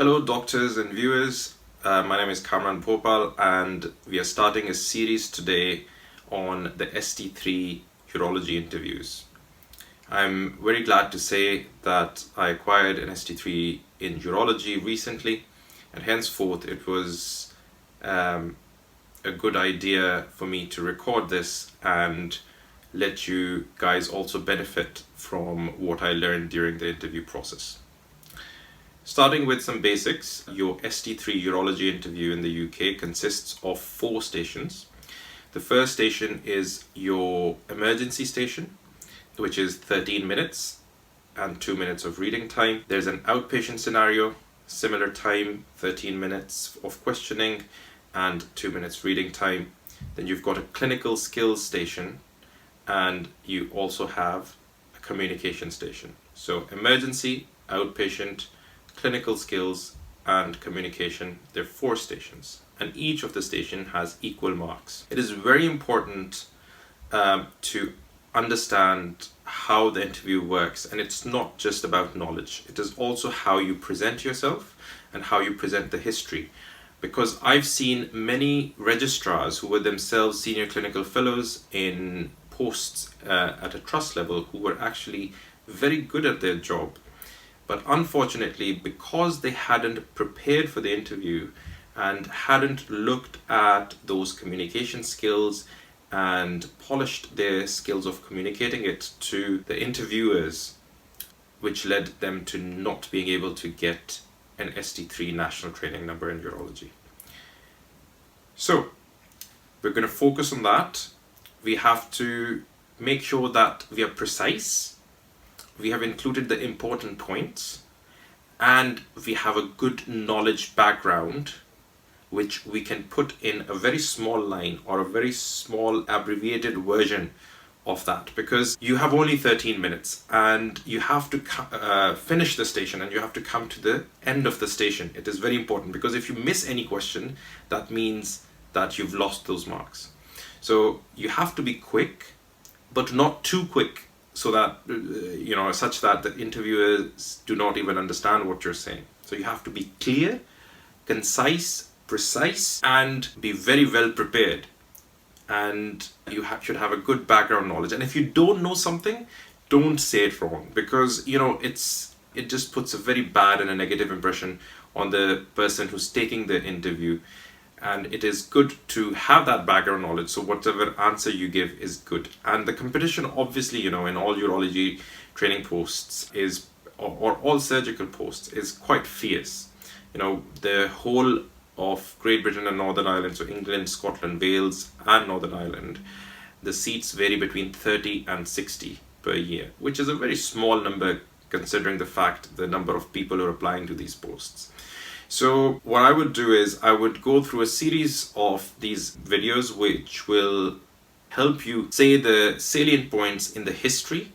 Hello doctors and viewers, my name is Kamran Bhopal and we are starting a series today on the ST3 Urology interviews. I'm very glad to say that I acquired an ST3 in Urology recently, and henceforth it was a good idea for me to record this and let you guys also benefit from what I learned during the interview process. Starting with some basics, your ST3 Urology interview in the UK consists of 4 stations. The first station is your emergency station, which is 13 minutes and 2 minutes of reading time. There's an outpatient scenario, similar time, 13 minutes of questioning and 2 minutes reading time. Then you've got a clinical skills station, and you also have a communication station. So emergency, outpatient, clinical skills and communication, there are 4 stations, and each of the station has equal marks. It is very important to understand how the interview works, and it's not just about knowledge, it is also how you present yourself and how you present the history. Because I've seen many registrars who were themselves senior clinical fellows in posts at a trust level who were actually very good at their job, but unfortunately, because they hadn't prepared for the interview and hadn't looked at those communication skills and polished their skills of communicating it to the interviewers, which led them to not being able to get an ST3 national training number in urology. So we're going to focus on that. We have to make sure that we are precise. We have included the important points, and we have a good knowledge background which we can put in a very small line or a very small abbreviated version of that, because you have only 13 minutes and you have to finish the station and you have to come to the end of the station. It is very important, because if you miss any question, that means that you've lost those marks. So you have to be quick, but not too quick, so that such that the interviewers do not even understand what you're saying. So you have to be clear, concise, precise, and be very well prepared. And you should have a good background knowledge. And if you don't know something, don't say it wrong, because it just puts a very bad and a negative impression on the person who's taking the interview. And it is good to have that background knowledge, so whatever answer you give is good. And the competition, obviously, in all urology training posts or all surgical posts is quite fierce. The whole of Great Britain and Northern Ireland, so England, Scotland, Wales and Northern Ireland, the seats vary between 30 and 60 per year, which is a very small number considering the number of people who are applying to these posts. So what I would do is I would go through a series of these videos which will help you say the salient points in the history.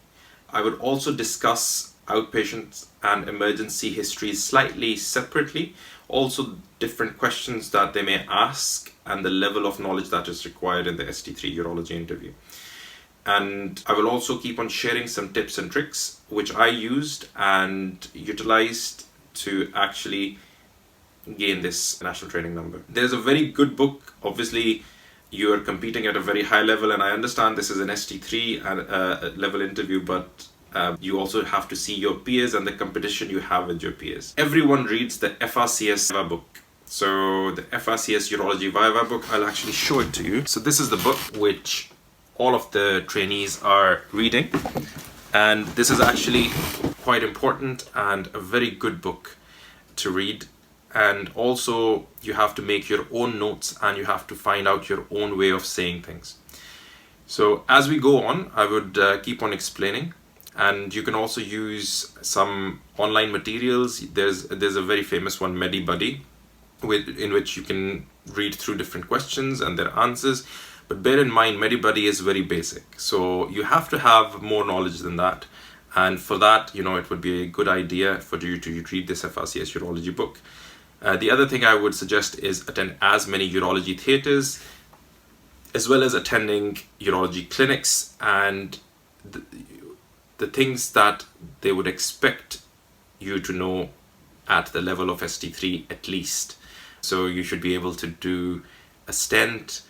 I would also discuss outpatient and emergency histories slightly separately, also different questions that they may ask and the level of knowledge that is required in the ST3 Urology interview. And I will also keep on sharing some tips and tricks which I used and utilized to actually gain this national training number. There's a very good book. Obviously you are competing at a very high level, and I understand this is an ST3 level interview, but you also have to see your peers and the competition you have with your peers. Everyone reads the FRCS Viva book. So the FRCS Urology Viva book, I'll actually show it to you. So this is the book which all of the trainees are reading, and this is actually quite important and a very good book to read. And also you have to make your own notes and you have to find out your own way of saying things. So as we go on, I would keep on explaining, and you can also use some online materials. There's a very famous one, MediBuddy, in which you can read through different questions and their answers. But bear in mind, MediBuddy is very basic, so you have to have more knowledge than that. And for that, it would be a good idea for you to read this FRCS Urology book. The other thing I would suggest is attend as many urology theatres, as well as attending urology clinics and the things that they would expect you to know at the level of ST3 at least. So you should be able to do a stent,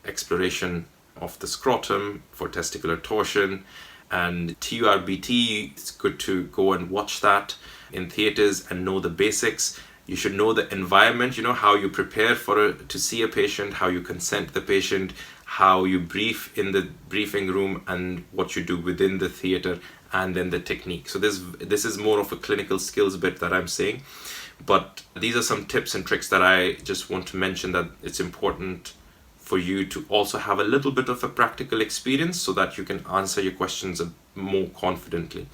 exploration of the scrotum for testicular torsion, and TURBT. It's good to go and watch that in theaters and know the basics. You should know the environment, how you prepare to see a patient, how you consent the patient, how you brief in the briefing room, and what you do within the theater, and then the technique. So this is more of a clinical skills bit that I'm saying, but these are some tips and tricks that I just want to mention, that it's important for you to also have a little bit of a practical experience so that you can answer your questions more confidently.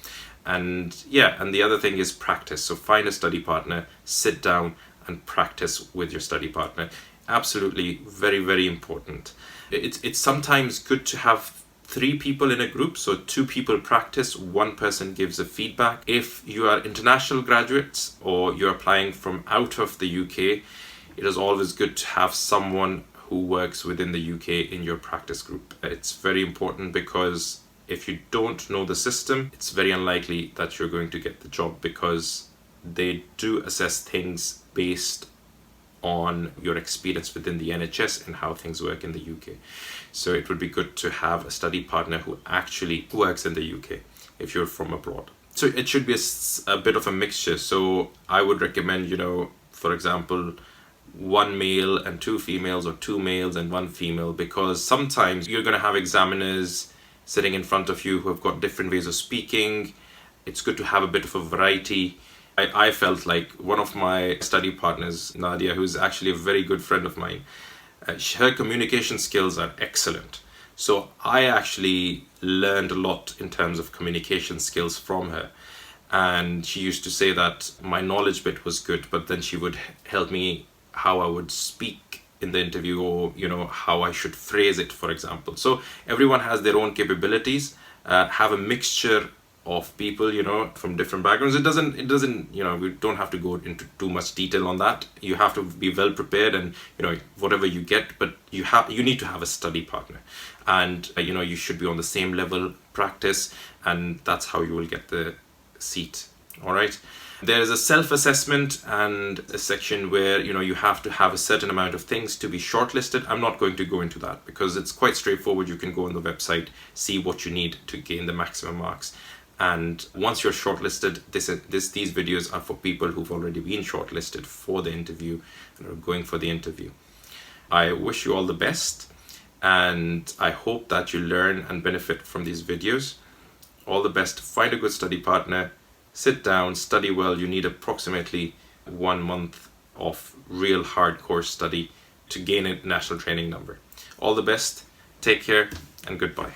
And the other thing is practice. So find a study partner, sit down and practice with your study partner. Absolutely very, very important. It's sometimes good to have 3 people in a group, so 2 people practice, 1 person gives a feedback. If you are international graduates or you're applying from out of the UK, it is always good to have someone who works within the UK in your practice group. It's very important, because if you don't know the system, it's very unlikely that you're going to get the job, because they do assess things based on your experience within the NHS and how things work in the UK. So it would be good to have a study partner who actually works in the UK if you're from abroad. So it should be a bit of a mixture. So I would recommend, for example, 1 male and 2 females, or 2 males and 1 female, because sometimes you're going to have examiners sitting in front of you who have got different ways of speaking. It's good to have a bit of a variety. I felt like one of my study partners, Nadia, who's actually a very good friend of mine, her communication skills are excellent. So I actually learned a lot in terms of communication skills from her. And she used to say that my knowledge bit was good, but then she would help me how I would speak in the interview, or how I should phrase it, for example. So everyone has their own capabilities. Have a mixture of people, from different backgrounds. It doesn't, we don't have to go into too much detail on that. You have to be well prepared, and, whatever you get, but you need to have a study partner, and, you should be on the same level practice, and that's how you will get the seat. All right. There is a self-assessment and a section where, you have to have a certain amount of things to be shortlisted. I'm not going to go into that because it's quite straightforward. You can go on the website, see what you need to gain the maximum marks. And once you're shortlisted, these videos are for people who've already been shortlisted for the interview and are going for the interview. I wish you all the best, and I hope that you learn and benefit from these videos. All the best. Find a good study partner. Sit down, study well. You need approximately 1 month of real hardcore study to gain a national training number. All the best, take care, and goodbye.